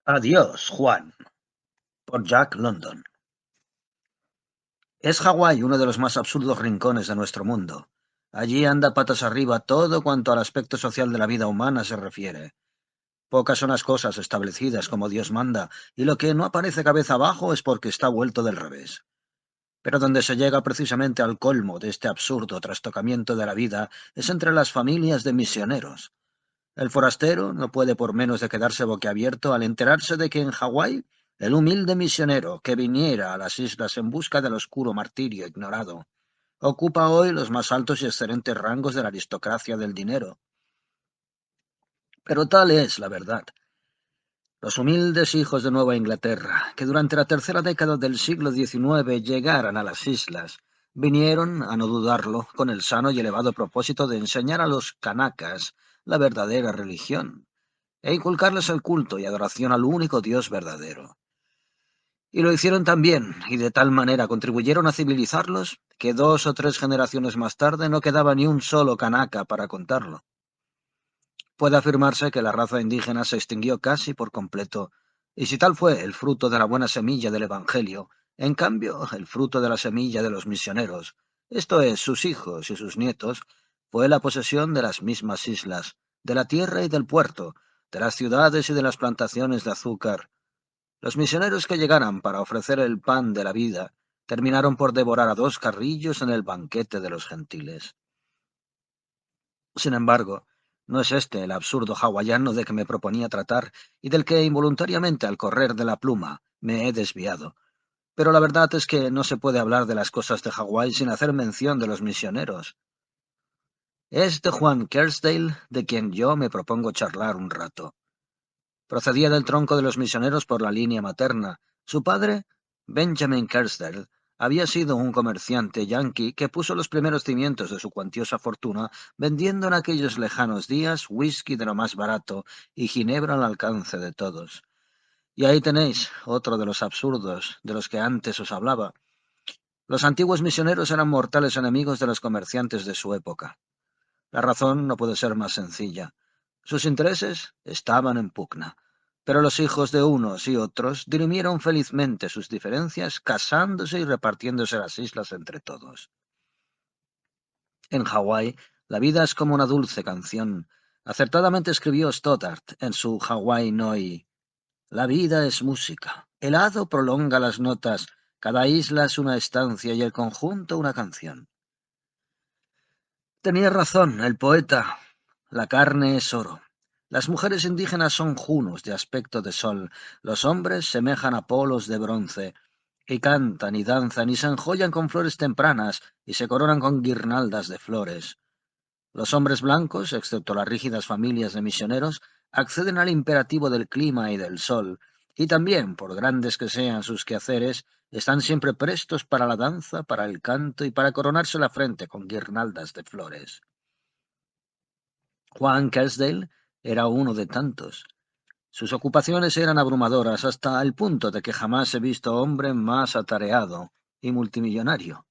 Adiós, Juan, por Jack London. Es Hawái uno de los más absurdos rincones de nuestro mundo. Allí anda patas arriba todo cuanto al aspecto social de la vida humana se refiere. Pocas son las cosas establecidas como Dios manda, y lo que no aparece cabeza abajo es porque está vuelto del revés. Pero donde se llega precisamente al colmo de este absurdo trastocamiento de la vida es entre las familias de misioneros. El forastero no puede por menos de quedarse boquiabierto al enterarse de que en Hawái el humilde misionero que viniera a las islas en busca del oscuro martirio ignorado ocupa hoy los más altos y excelentes rangos de la aristocracia del dinero. Pero tal es la verdad. Los humildes hijos de Nueva Inglaterra, que durante la tercera década del siglo XIX llegaran a las islas, vinieron, a no dudarlo, con el sano y elevado propósito de enseñar a los canacas la verdadera religión e inculcarles el culto y adoración al único Dios verdadero. Y lo hicieron tan bien, y de tal manera contribuyeron a civilizarlos, que 2 o 3 generaciones más tarde no quedaba ni un solo canaca para contarlo. Puede afirmarse que la raza indígena se extinguió casi por completo, y si tal fue el fruto de la buena semilla del Evangelio, en cambio el fruto de la semilla de los misioneros, esto es, sus hijos y sus nietos, fue la posesión de las mismas islas, de la tierra y del puerto, de las ciudades y de las plantaciones de azúcar. Los misioneros que llegaran para ofrecer el pan de la vida terminaron por devorar a 2 carrillos en el banquete de los gentiles. Sin embargo, no es este el absurdo hawaiano de que me proponía tratar y del que involuntariamente al correr de la pluma me he desviado. Pero la verdad es que no se puede hablar de las cosas de Hawái sin hacer mención de los misioneros. Es de Juan Kersdale de quien yo me propongo charlar un rato. Procedía del tronco de los misioneros por la línea materna. Su padre, Benjamin Kersdale, había sido un comerciante yanqui que puso los primeros cimientos de su cuantiosa fortuna vendiendo en aquellos lejanos días whisky de lo más barato y ginebra al alcance de todos. Y ahí tenéis otro de los absurdos de los que antes os hablaba. Los antiguos misioneros eran mortales enemigos de los comerciantes de su época. La razón no puede ser más sencilla. Sus intereses estaban en pugna, pero los hijos de unos y otros dirimieron felizmente sus diferencias casándose y repartiéndose las islas entre todos. En Hawái, la vida es como una dulce canción. Acertadamente escribió Stoddart en su Hawái Noi. La vida es música. El hado prolonga las notas. Cada isla es una estancia y el conjunto una canción. Tenía razón el poeta. La carne es oro. Las mujeres indígenas son junos de aspecto de sol, los hombres semejan Apolos de bronce, y cantan y danzan y se enjollan con flores tempranas y se coronan con guirnaldas de flores. Los hombres blancos, excepto las rígidas familias de misioneros, acceden al imperativo del clima y del sol, y también, por grandes que sean sus quehaceres, están siempre prestos para la danza, para el canto y para coronarse la frente con guirnaldas de flores. Juan Kersdale era uno de tantos. Sus ocupaciones eran abrumadoras hasta el punto de que jamás he visto hombre más atareado y multimillonario.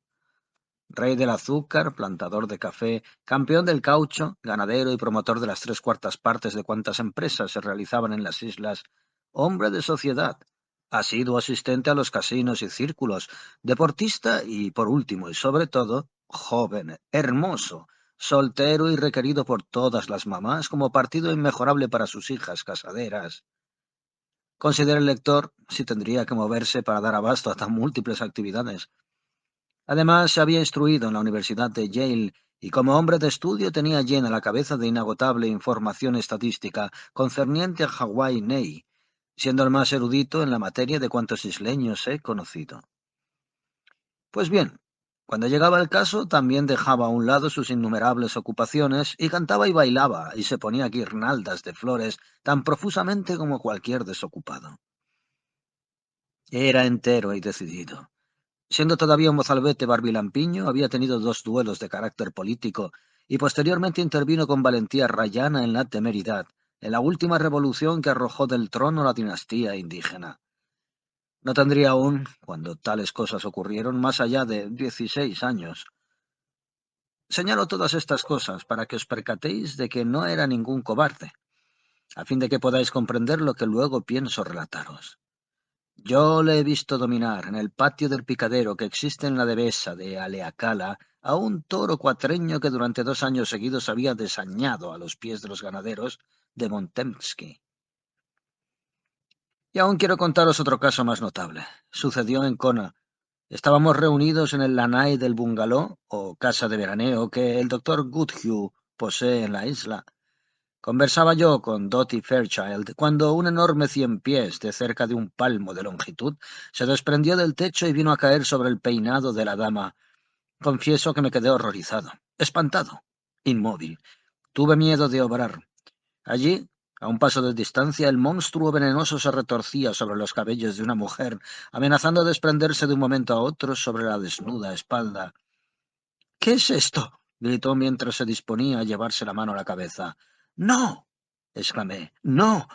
Rey del azúcar, plantador de café, campeón del caucho, ganadero y promotor de las 3/4 partes de cuantas empresas se realizaban en las islas, hombre de sociedad, asiduo asistente a los casinos y círculos, deportista y, por último y sobre todo, joven, hermoso, soltero y requerido por todas las mamás como partido inmejorable para sus hijas casaderas. Considera el lector si tendría que moverse para dar abasto a tan múltiples actividades. Además, se había instruido en la Universidad de Yale y como hombre de estudio tenía llena la cabeza de inagotable información estadística concerniente a Hawái Nei, siendo el más erudito en la materia de cuantos isleños he conocido. Pues bien, cuando llegaba el caso, también dejaba a un lado sus innumerables ocupaciones y cantaba y bailaba y se ponía guirnaldas de flores tan profusamente como cualquier desocupado. Era entero y decidido. Siendo todavía un mozalbete barbilampiño, había tenido 2 duelos de carácter político y posteriormente intervino con valentía rayana en la temeridad, en la última revolución que arrojó del trono la dinastía indígena. No tendría aún, cuando tales cosas ocurrieron, más allá de 16 años. Señalo todas estas cosas para que os percatéis de que no era ningún cobarde. a fin de que podáis comprender lo que luego pienso relataros. Yo le he visto dominar en el patio del picadero que existe en la dehesa de Aleacala a un toro cuatreño que durante 2 años seguidos había desañado a los pies de los ganaderos de Montemsky. Y aún quiero contaros otro caso más notable. Sucedió en Kona. Estábamos reunidos en el lanai del bungalow, o casa de veraneo, que el doctor Goodhue posee en la isla. Conversaba yo con Dotty Fairchild cuando un enorme 100 pies de cerca de un palmo de longitud se desprendió del techo y vino a caer sobre el peinado de la dama. Confieso que me quedé horrorizado, espantado, inmóvil. Tuve miedo de obrar. Allí, a un paso de distancia, el monstruo venenoso se retorcía sobre los cabellos de una mujer, amenazando desprenderse de un momento a otro sobre la desnuda espalda. —¿Qué es esto? —gritó mientras se disponía a llevarse la mano a la cabeza. —¡No! —exclamé. —¡No!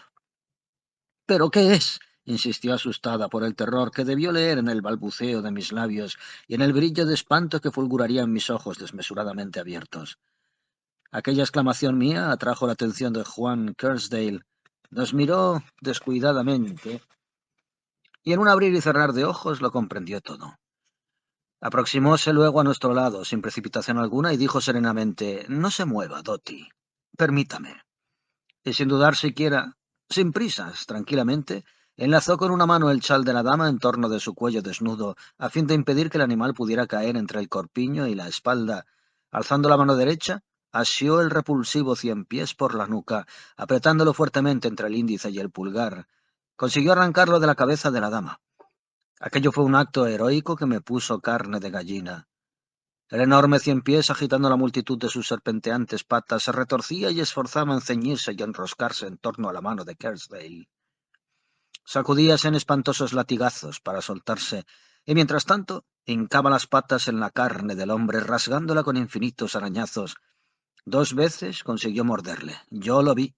—¿Pero qué es? —insistió asustada por el terror que debió leer en el balbuceo de mis labios y en el brillo de espanto que fulguraría en mis ojos desmesuradamente abiertos. Aquella exclamación mía atrajo la atención de Juan Kersdale. Nos miró descuidadamente y en un abrir y cerrar de ojos lo comprendió todo. Aproximóse luego a nuestro lado, sin precipitación alguna, y dijo serenamente: —No se mueva, Dotty. Permítame. Y sin dudar siquiera, sin prisas, tranquilamente, enlazó con una mano el chal de la dama en torno de su cuello desnudo, a fin de impedir que el animal pudiera caer entre el corpiño y la espalda. Alzando la mano derecha, asió el repulsivo 100 pies por la nuca, apretándolo fuertemente entre el índice y el pulgar. Consiguió arrancarlo de la cabeza de la dama. Aquello fue un acto heroico que me puso carne de gallina. El enorme 100 pies, agitando la multitud de sus serpenteantes patas, se retorcía y esforzaba en ceñirse y enroscarse en torno a la mano de Kersdale. Sacudíase en espantosos latigazos para soltarse, y mientras tanto hincaba las patas en la carne del hombre, rasgándola con infinitos arañazos. 2 veces consiguió morderle. Yo lo vi,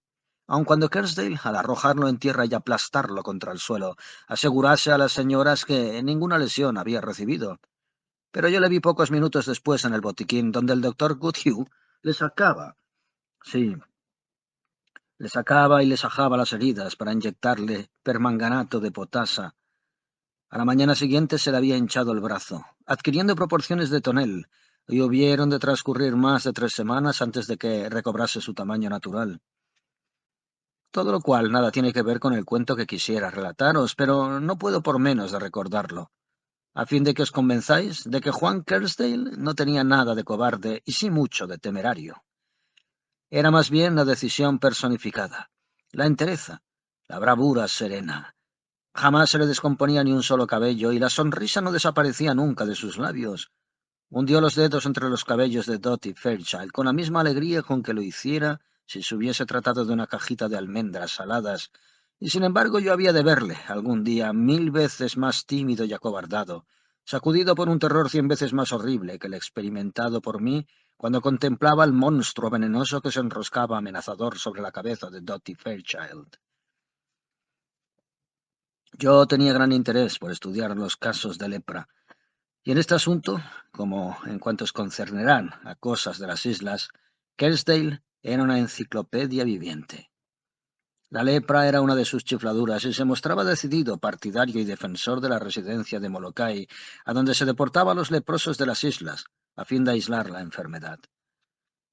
aun cuando Kersdale, al arrojarlo en tierra y aplastarlo contra el suelo, asegurase a las señoras que ninguna lesión había recibido. Pero yo le vi pocos minutos después en el botiquín, donde el doctor Goodhue le sacaba, sí, le sacaba y le sajaba las heridas para inyectarle permanganato de potasa. A la mañana siguiente se le había hinchado el brazo, adquiriendo proporciones de tonel, y hubieron de transcurrir más de 3 semanas antes de que recobrase su tamaño natural. Todo lo cual nada tiene que ver con el cuento que quisiera relataros, pero no puedo por menos de recordarlo, a fin de que os convenzáis de que Juan Kersdale no tenía nada de cobarde y sí mucho de temerario. Era más bien la decisión personificada, la entereza, la bravura serena. Jamás se le descomponía ni un solo cabello y la sonrisa no desaparecía nunca de sus labios. Hundió los dedos entre los cabellos de Dotty Fairchild con la misma alegría con que lo hiciera si se hubiese tratado de una cajita de almendras saladas, y sin embargo yo había de verle algún día 1000 veces más tímido y acobardado, sacudido por un terror 100 veces más horrible que el experimentado por mí cuando contemplaba al monstruo venenoso que se enroscaba amenazador sobre la cabeza de Dotty Fairchild. Yo tenía gran interés por estudiar los casos de lepra, y en este asunto, como en cuantos concernirán a cosas de las islas, Kersdale era una enciclopedia viviente. La lepra era una de sus chifladuras y se mostraba decidido partidario y defensor de la residencia de Molokai, a donde se deportaba a los leprosos de las islas, a fin de aislar la enfermedad.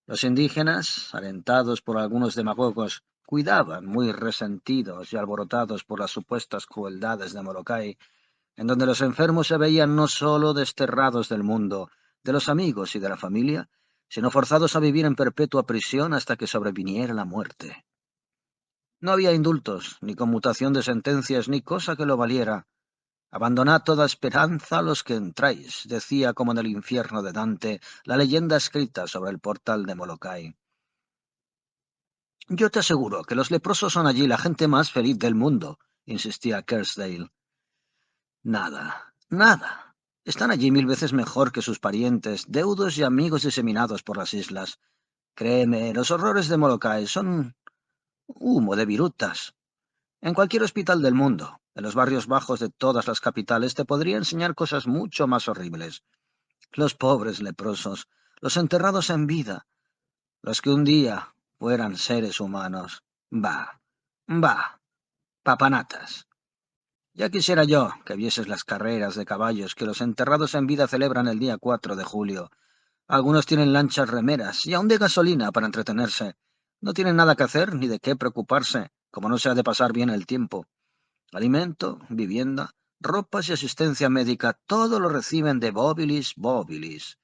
Los indígenas, alentados por algunos demagogos, cuidaban, muy resentidos y alborotados por las supuestas crueldades de Molokai, en donde los enfermos se veían no sólo desterrados del mundo, de los amigos y de la familia, sino forzados a vivir en perpetua prisión hasta que sobreviniera la muerte. No había indultos, ni conmutación de sentencias, ni cosa que lo valiera. Abandonad toda esperanza a los que entráis, decía como en el infierno de Dante la leyenda escrita sobre el portal de Molokai. Yo te aseguro que los leprosos son allí la gente más feliz del mundo, insistía Kersdale. Nada, nada. Están allí 1000 veces mejor que sus parientes, deudos y amigos diseminados por las islas. Créeme, los horrores de Molokai son humo de virutas. En cualquier hospital del mundo, en los barrios bajos de todas las capitales, te podría enseñar cosas mucho más horribles. Los pobres leprosos, los enterrados en vida, los que un día fueran seres humanos. Bah, Bah, papanatas. Ya quisiera yo que vieses las carreras de caballos que los enterrados en vida celebran el día 4 de julio. Algunos tienen lanchas remeras y aún de gasolina para entretenerse. No tienen nada que hacer ni de qué preocuparse, como no se ha de pasar bien el tiempo. Alimento, vivienda, ropas y asistencia médica, todo lo reciben de Bóbilis Bóbilis.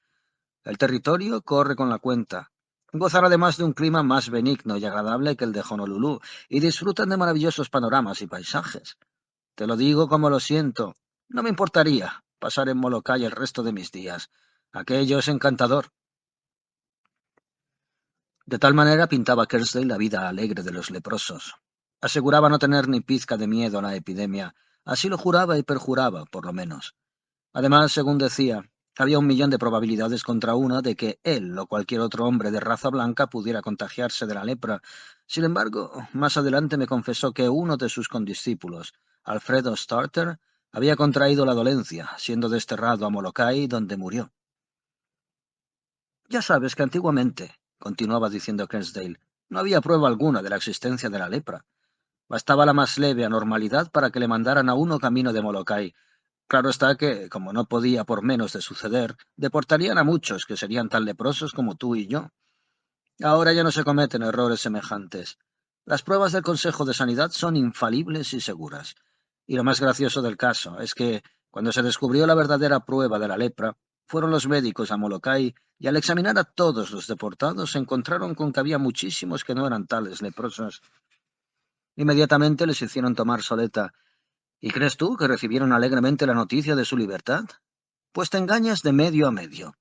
El territorio corre con la cuenta. Gozan además de un clima más benigno y agradable que el de Honolulú, y disfrutan de maravillosos panoramas y paisajes. Te lo digo como lo siento. No me importaría pasar en Molokai el resto de mis días. Aquello es encantador. De tal manera pintaba Kersey la vida alegre de los leprosos. Aseguraba no tener ni pizca de miedo a la epidemia. Así lo juraba y perjuraba, por lo menos. Además, según decía, había 1 millón de probabilidades contra una de que él o cualquier otro hombre de raza blanca pudiera contagiarse de la lepra. Sin embargo, más adelante me confesó que uno de sus condiscípulos, Alfredo Starter, había contraído la dolencia, siendo desterrado a Molokai, donde murió. Ya sabes que antiguamente, continuaba diciendo Kernsdale, no había prueba alguna de la existencia de la lepra. Bastaba la más leve anormalidad para que le mandaran a uno camino de Molokai. Claro está que, como no podía por menos de suceder, deportarían a muchos que serían tan leprosos como tú y yo. Ahora ya no se cometen errores semejantes. Las pruebas del Consejo de Sanidad son infalibles y seguras. Y lo más gracioso del caso es que, cuando se descubrió la verdadera prueba de la lepra, fueron los médicos a Molokai y al examinar a todos los deportados se encontraron con que había muchísimos que no eran tales leprosos. Inmediatamente les hicieron tomar soleta. ¿Y crees tú que recibieron alegremente la noticia de su libertad? Pues te engañas de medio a medio.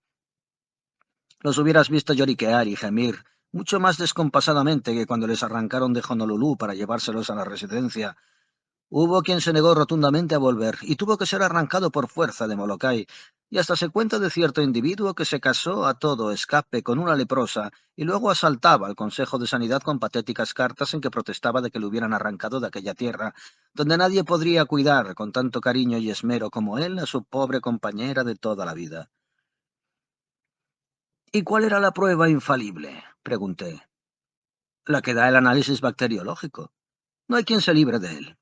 Los hubieras visto lloriquear y gemir, mucho más descompasadamente que cuando les arrancaron de Honolulú para llevárselos a la residencia. Hubo quien se negó rotundamente a volver, y tuvo que ser arrancado por fuerza de Molokai, y hasta se cuenta de cierto individuo que se casó a todo escape con una leprosa, y luego asaltaba al Consejo de Sanidad con patéticas cartas en que protestaba de que le hubieran arrancado de aquella tierra, donde nadie podría cuidar con tanto cariño y esmero como él a su pobre compañera de toda la vida. ¿Y cuál era la prueba infalible?, pregunté. La que da el análisis bacteriológico. No hay quien se libre de él.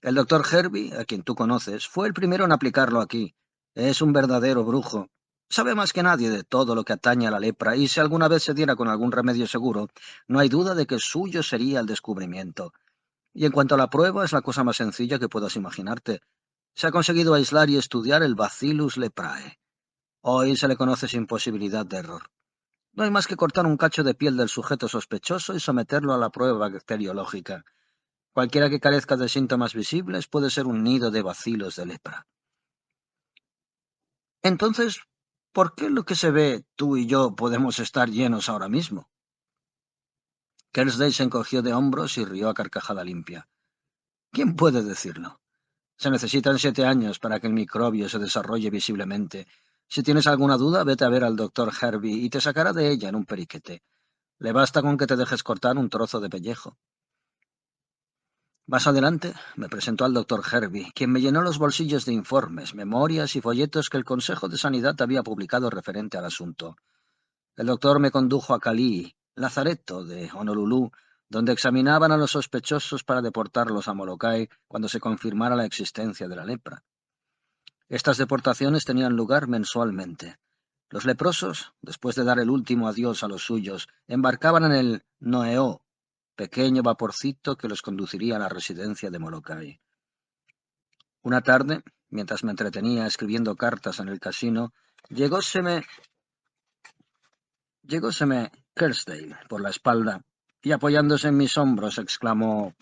El doctor Herbie, a quien tú conoces, fue el primero en aplicarlo aquí. Es un verdadero brujo. Sabe más que nadie de todo lo que atañe a la lepra, y si alguna vez se diera con algún remedio seguro, no hay duda de que suyo sería el descubrimiento. Y en cuanto a la prueba, es la cosa más sencilla que puedas imaginarte. Se ha conseguido aislar y estudiar el Bacillus leprae. Hoy se le conoce sin posibilidad de error. No hay más que cortar un cacho de piel del sujeto sospechoso y someterlo a la prueba bacteriológica. Cualquiera que carezca de síntomas visibles puede ser un nido de bacilos de lepra. Entonces, ¿por qué lo que se ve tú y yo podemos estar llenos ahora mismo? Kersday se encogió de hombros y rió a carcajada limpia. ¿Quién puede decirlo? Se necesitan 7 años para que el microbio se desarrolle visiblemente. Si tienes alguna duda, vete a ver al doctor Herbie y te sacará de ella en un periquete. Le basta con que te dejes cortar un trozo de pellejo. Más adelante me presentó al doctor Herbie, quien me llenó los bolsillos de informes, memorias y folletos que el Consejo de Sanidad había publicado referente al asunto. El doctor me condujo a Cali, lazareto de Honolulú, donde examinaban a los sospechosos para deportarlos a Molokai cuando se confirmara la existencia de la lepra. Estas deportaciones tenían lugar mensualmente. Los leprosos, después de dar el último adiós a los suyos, embarcaban en el Noeo, pequeño vaporcito que los conduciría a la residencia de Molokai. Una tarde, mientras me entretenía escribiendo cartas en el casino, llegóseme Kersdale por la espalda y apoyándose en mis hombros exclamó: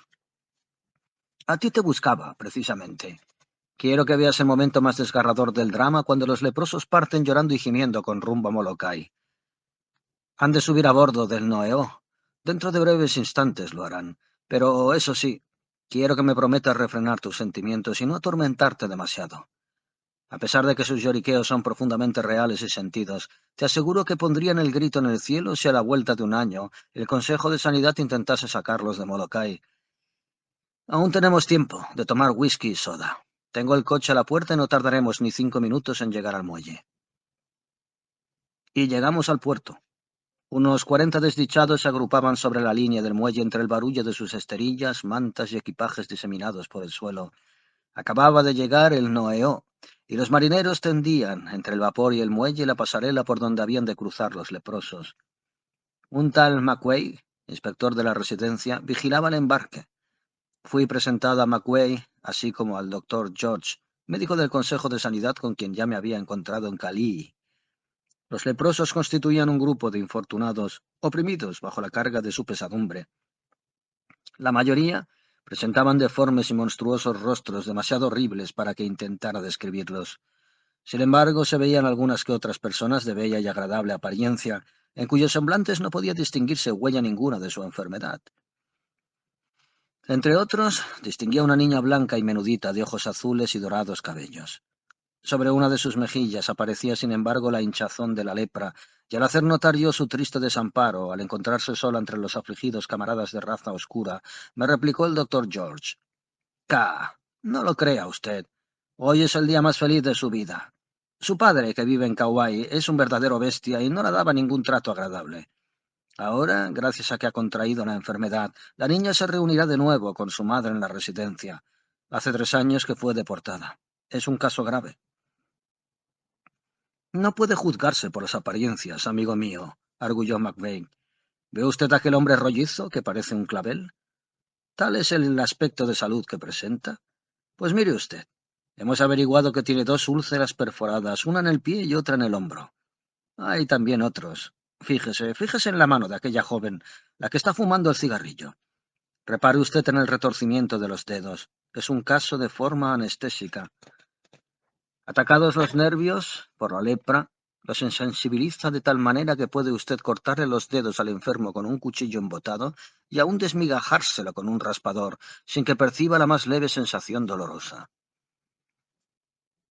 «A ti te buscaba, precisamente. Quiero que veas el momento más desgarrador del drama cuando los leprosos parten llorando y gimiendo con rumbo a Molokai. Han de subir a bordo del Noeo. Dentro de breves instantes lo harán. Pero eso sí, quiero que me prometas refrenar tus sentimientos y no atormentarte demasiado. A pesar de que sus lloriqueos son profundamente reales y sentidos, te aseguro que pondrían el grito en el cielo si a la vuelta de un año el Consejo de Sanidad intentase sacarlos de Molokai. Aún tenemos tiempo de tomar whisky y soda. Tengo el coche a la puerta y no tardaremos ni 5 minutos en llegar al muelle». Y llegamos al puerto. Unos 40 desdichados se agrupaban sobre la línea del muelle entre el barullo de sus esterillas, mantas y equipajes diseminados por el suelo. Acababa de llegar el Noeo, y los marineros tendían, entre el vapor y el muelle, la pasarela por donde habían de cruzar los leprosos. Un tal Macway, inspector de la residencia, vigilaba el embarque. Fui presentado a Macway, así como al doctor George, médico del Consejo de Sanidad con quien ya me había encontrado en Cali. Los leprosos constituían un grupo de infortunados, oprimidos bajo la carga de su pesadumbre. La mayoría presentaban deformes y monstruosos rostros demasiado horribles para que intentara describirlos. Sin embargo, se veían algunas que otras personas de bella y agradable apariencia, en cuyos semblantes no podía distinguirse huella ninguna de su enfermedad. Entre otros, distinguía una niña blanca y menudita de ojos azules y dorados cabellos. Sobre una de sus mejillas aparecía, sin embargo, la hinchazón de la lepra, y al hacer notar yo su triste desamparo, al encontrarse sola entre los afligidos camaradas de raza oscura, me replicó el doctor George. No lo crea usted. Hoy es el día más feliz de su vida. Su padre, que vive en Kauai, es un verdadero bestia y no le daba ningún trato agradable. Ahora, gracias a que ha contraído la enfermedad, la niña se reunirá de nuevo con su madre en la residencia. Hace 3 años que fue deportada. Es un caso grave. No puede juzgarse por las apariencias, amigo mío, arguyó McVeigh. ¿Ve usted aquel hombre rollizo que parece un clavel? ¿Tal es el aspecto de salud que presenta? Pues mire usted, hemos averiguado que tiene 2 úlceras perforadas, una en el pie y otra en el hombro. Hay también otros. Fíjese en la mano de aquella joven, la que está fumando el cigarrillo. Repare usted en el retorcimiento de los dedos. Es un caso de forma anestésica. Atacados los nervios por la lepra, los insensibiliza de tal manera que puede usted cortarle los dedos al enfermo con un cuchillo embotado y aún desmigajárselo con un raspador, sin que perciba la más leve sensación dolorosa.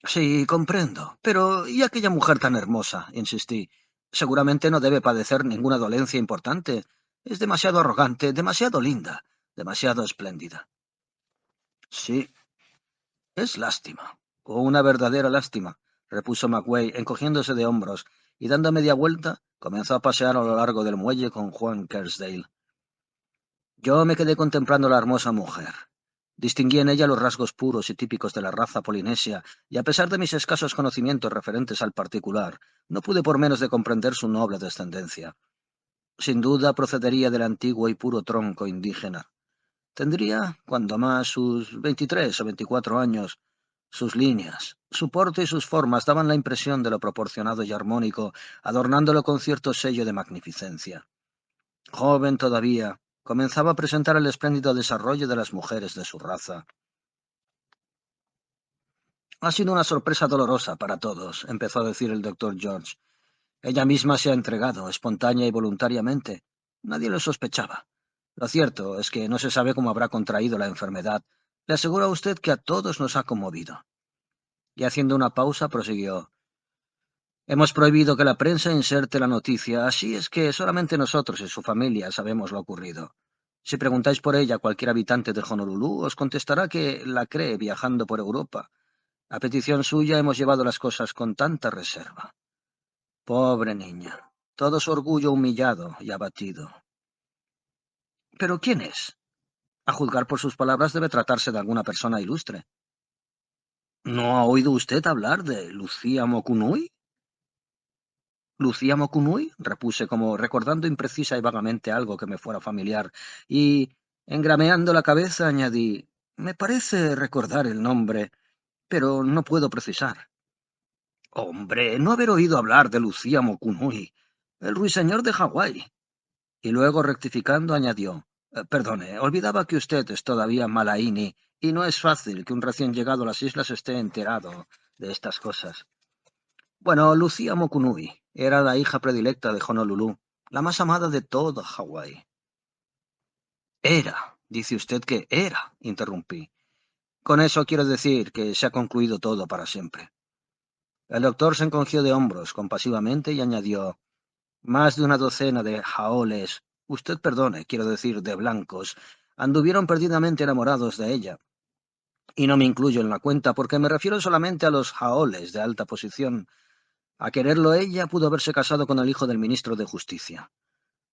Sí, comprendo. Pero ¿y aquella mujer tan hermosa? Insistí. Seguramente no debe padecer ninguna dolencia importante. Es demasiado arrogante, demasiado linda, demasiado espléndida. Sí, es lástima, o una verdadera lástima, repuso Macway, encogiéndose de hombros, y dando media vuelta, comenzó a pasear a lo largo del muelle con Juan Kersdale. Yo me quedé contemplando la hermosa mujer. Distinguí en ella los rasgos puros y típicos de la raza polinesia, y a pesar de mis escasos conocimientos referentes al particular, no pude por menos de comprender su noble descendencia. Sin duda procedería del antiguo y puro tronco indígena. Tendría, cuando más, sus 23 o 24 años. Sus líneas, su porte y sus formas daban la impresión de lo proporcionado y armónico, adornándolo con cierto sello de magnificencia. Joven todavía, comenzaba a presentar el espléndido desarrollo de las mujeres de su raza. Ha sido una sorpresa dolorosa para todos, empezó a decir el doctor George. Ella misma se ha entregado, espontánea y voluntariamente. Nadie lo sospechaba. Lo cierto es que no se sabe cómo habrá contraído la enfermedad. Le aseguro a usted que a todos nos ha conmovido. Y haciendo una pausa, prosiguió. Hemos prohibido que la prensa inserte la noticia, así es que solamente nosotros y su familia sabemos lo ocurrido. Si preguntáis por ella a cualquier habitante de Honolulu, os contestará que la cree viajando por Europa. A petición suya hemos llevado las cosas con tanta reserva. Pobre niña, todo su orgullo humillado y abatido. ¿Pero quién es? A juzgar por sus palabras debe tratarse de alguna persona ilustre. ¿No ha oído usted hablar de Lucía Mokunui? Lucía Mokunui, repuse como recordando imprecisa y vagamente algo que me fuera familiar, y, engrameando la cabeza, añadí, me parece recordar el nombre, pero no puedo precisar. Hombre, no haber oído hablar de Lucía Mokunui, el ruiseñor de Hawái. Y luego, rectificando, añadió, perdone, olvidaba que usted es todavía malaíni, y no es fácil que un recién llegado a las islas esté enterado de estas cosas. Bueno, Lucía Mokunui era la hija predilecta de Honolulu, la más amada de toda Hawái. Era, dice usted que era, interrumpí. Con eso quiero decir que se ha concluido todo para siempre. El doctor se encogió de hombros compasivamente y añadió, más de una docena de jaoles, usted perdone, quiero decir de blancos, anduvieron perdidamente enamorados de ella. Y no me incluyo en la cuenta porque me refiero solamente a los jaoles de alta posición. A quererlo ella, pudo haberse casado con el hijo del ministro de Justicia.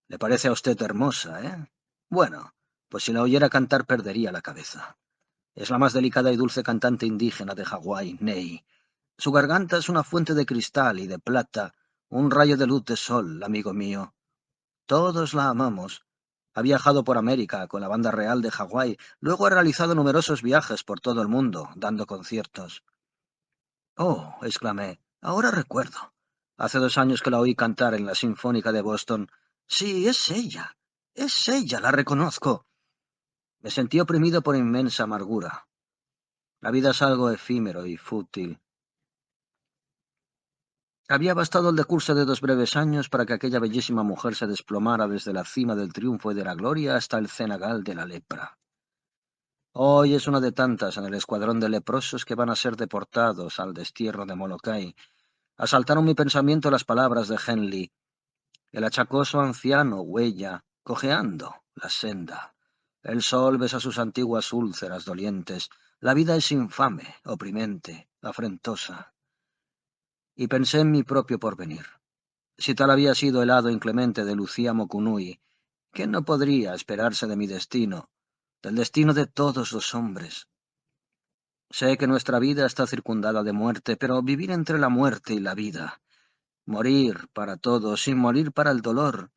Le parece a usted hermosa, ¿eh? Bueno, pues si la oyera cantar perdería la cabeza. Es la más delicada y dulce cantante indígena de Hawái, Ney. Su garganta es una fuente de cristal y de plata, un rayo de luz de sol, amigo mío. Todos la amamos. Ha viajado por América con la banda real de Hawái, luego ha realizado numerosos viajes por todo el mundo, dando conciertos. Oh, exclamé, ahora recuerdo. Hace 2 años que la oí cantar en la Sinfónica de Boston. Sí, es ella, la reconozco. Me sentí oprimido por inmensa amargura. La vida es algo efímero y fútil. Había bastado el decurso de 2 breves años para que aquella bellísima mujer se desplomara desde la cima del triunfo y de la gloria hasta el cenagal de la lepra. Hoy es una de tantas en el escuadrón de leprosos que van a ser deportados al destierro de Molokai. Asaltaron mi pensamiento las palabras de Henley. El achacoso anciano huella, cojeando, la senda. El sol besa sus antiguas úlceras dolientes. La vida es infame, oprimente, afrentosa. Y pensé en mi propio porvenir. Si tal había sido el hado inclemente de Lucía Mokunui, ¿qué no podría esperarse de mi destino, del destino de todos los hombres? Sé que nuestra vida está circundada de muerte, pero vivir entre la muerte y la vida, morir para todos, sin morir para el dolor,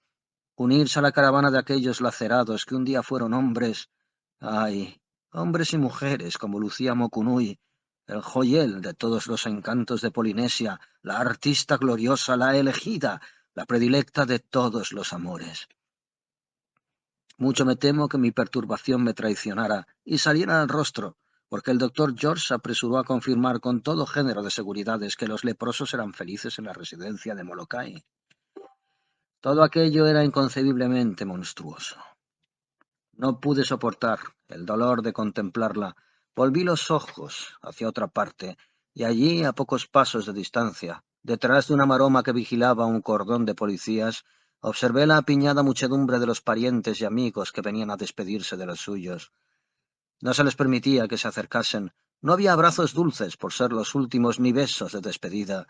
unirse a la caravana de aquellos lacerados que un día fueron hombres, ay, hombres y mujeres como Lucía Mokunui, el joyel de todos los encantos de Polinesia, la artista gloriosa, la elegida, la predilecta de todos los amores. Mucho me temo que mi perturbación me traicionara y saliera al rostro, porque el doctor George se apresuró a confirmar con todo género de seguridades que los leprosos eran felices en la residencia de Molokai. Todo aquello era inconcebiblemente monstruoso. No pude soportar el dolor de contemplarla. Volví los ojos hacia otra parte, y allí, a pocos pasos de distancia, detrás de una maroma que vigilaba un cordón de policías, observé la apiñada muchedumbre de los parientes y amigos que venían a despedirse de los suyos. No se les permitía que se acercasen. No había abrazos dulces por ser los últimos ni besos de despedida.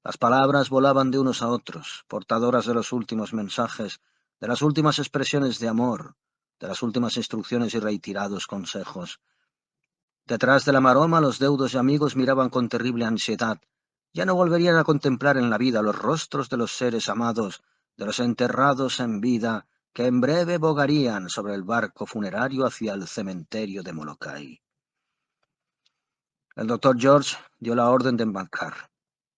Las palabras volaban de unos a otros, portadoras de los últimos mensajes, de las últimas expresiones de amor, de las últimas instrucciones y reiterados consejos. Detrás de la maroma los deudos y amigos miraban con terrible ansiedad. Ya no volverían a contemplar en la vida los rostros de los seres amados, de los enterrados en vida, que en breve bogarían sobre el barco funerario hacia el cementerio de Molokai. El doctor George dio la orden de embarcar.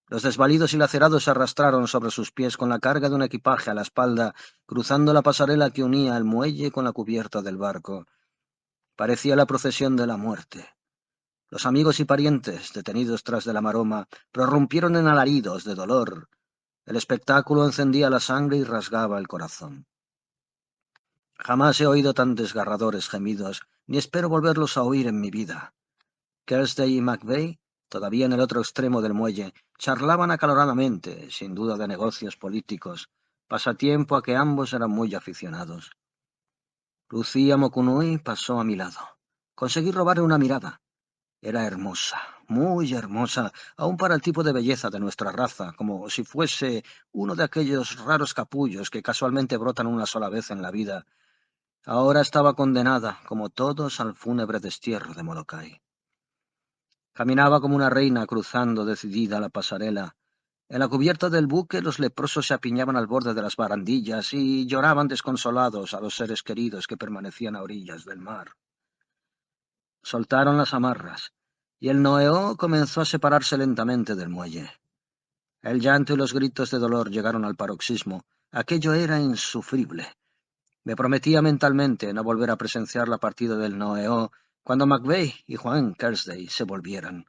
Los desvalidos y lacerados se arrastraron sobre sus pies con la carga de un equipaje a la espalda, cruzando la pasarela que unía el muelle con la cubierta del barco. Parecía la procesión de la muerte. Los amigos y parientes, detenidos tras de la maroma, prorrumpieron en alaridos de dolor. El espectáculo encendía la sangre y rasgaba el corazón. Jamás he oído tan desgarradores gemidos, ni espero volverlos a oír en mi vida. Kersday y McVeigh, todavía en el otro extremo del muelle, charlaban acaloradamente, sin duda de negocios políticos, pasatiempo a que ambos eran muy aficionados. Lucía Mokunui pasó a mi lado. Conseguí robarle una mirada. Era hermosa, muy hermosa, aun para el tipo de belleza de nuestra raza, como si fuese uno de aquellos raros capullos que casualmente brotan una sola vez en la vida. Ahora estaba condenada, como todos, al fúnebre destierro de Molokai. Caminaba como una reina cruzando decidida la pasarela. En la cubierta del buque los leprosos se apiñaban al borde de las barandillas y lloraban desconsolados a los seres queridos que permanecían a orillas del mar. Soltaron las amarras, y el Noeo comenzó a separarse lentamente del muelle. El llanto y los gritos de dolor llegaron al paroxismo. Aquello era insufrible. Me prometía mentalmente no volver a presenciar la partida del Noeo cuando McVeigh y Juan Kersday se volvieran.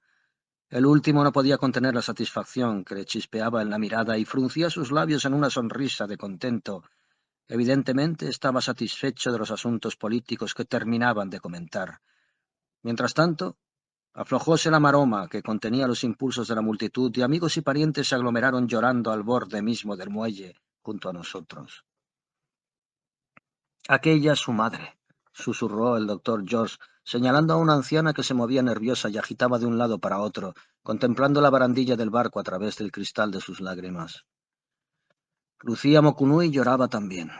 El último no podía contener la satisfacción que le chispeaba en la mirada y fruncía sus labios en una sonrisa de contento. Evidentemente estaba satisfecho de los asuntos políticos que terminaban de comentar. Mientras tanto, aflojóse la maroma que contenía los impulsos de la multitud y amigos y parientes se aglomeraron llorando al borde mismo del muelle junto a nosotros. Aquella es su madre, susurró el doctor George, señalando a una anciana que se movía nerviosa y agitaba de un lado para otro, contemplando la barandilla del barco a través del cristal de sus lágrimas. Lucía Mokunui lloraba también.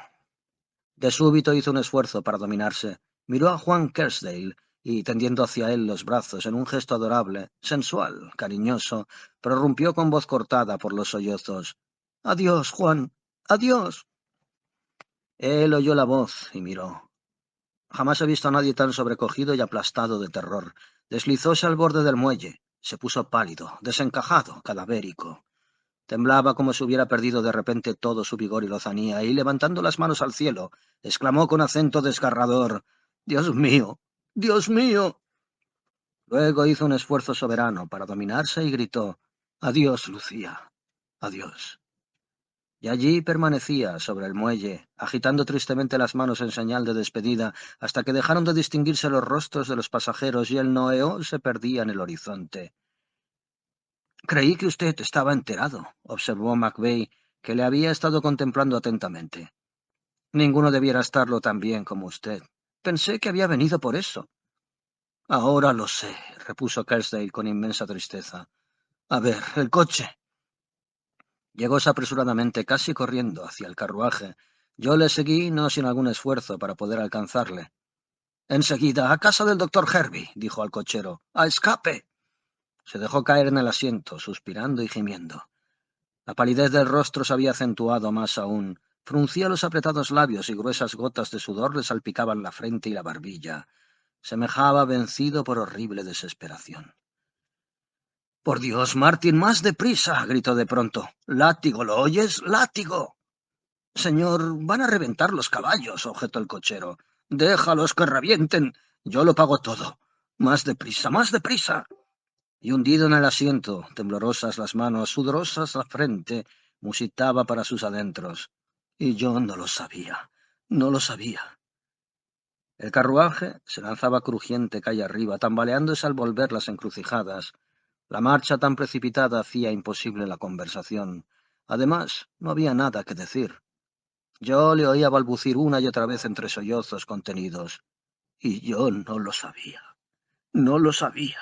De súbito hizo un esfuerzo para dominarse. Miró a Juan Kersdale y, tendiendo hacia él los brazos en un gesto adorable, sensual, cariñoso, prorrumpió con voz cortada por los sollozos. —¡Adiós, Juan! ¡Adiós! Él oyó la voz y miró. Jamás he visto a nadie tan sobrecogido y aplastado de terror. Deslizóse al borde del muelle. Se puso pálido, desencajado, cadavérico. Temblaba como si hubiera perdido de repente todo su vigor y lozanía, y levantando las manos al cielo, exclamó con acento desgarrador: —¡Dios mío! ¡Dios mío! Luego hizo un esfuerzo soberano para dominarse y gritó: —Adiós, Lucía. Adiós. Y allí permanecía, sobre el muelle, agitando tristemente las manos en señal de despedida, hasta que dejaron de distinguirse los rostros de los pasajeros y el Noeo se perdía en el horizonte. —Creí que usted estaba enterado —observó Macbeth, que le había estado contemplando atentamente. —Ninguno debiera estarlo tan bien como usted. Pensé que había venido por eso. —Ahora lo sé —repuso Kersdale con inmensa tristeza. —A ver, el coche. Llegóse apresuradamente, casi corriendo, hacia el carruaje. Yo le seguí, no sin algún esfuerzo para poder alcanzarle. —Enseguida, a casa del doctor Herbie —dijo al cochero—. ¡A escape! Se dejó caer en el asiento, suspirando y gimiendo. La palidez del rostro se había acentuado más aún. Fruncía los apretados labios y gruesas gotas de sudor le salpicaban la frente y la barbilla. Semejaba vencido por horrible desesperación. —¡Por Dios, Martin, más deprisa! —gritó de pronto. —¡Látigo, lo oyes! ¡Látigo! —Señor, van a reventar los caballos —objetó el cochero—. —Déjalos que revienten. Yo lo pago todo. —Más deprisa, más deprisa. Y hundido en el asiento, temblorosas las manos, sudorosas la frente, musitaba para sus adentros. Y yo no lo sabía, no lo sabía. El carruaje se lanzaba crujiente calle arriba, tambaleándose al volver las encrucijadas. La marcha tan precipitada hacía imposible la conversación. Además, no había nada que decir. Yo le oía balbucir una y otra vez entre sollozos contenidos. Y yo no lo sabía, no lo sabía.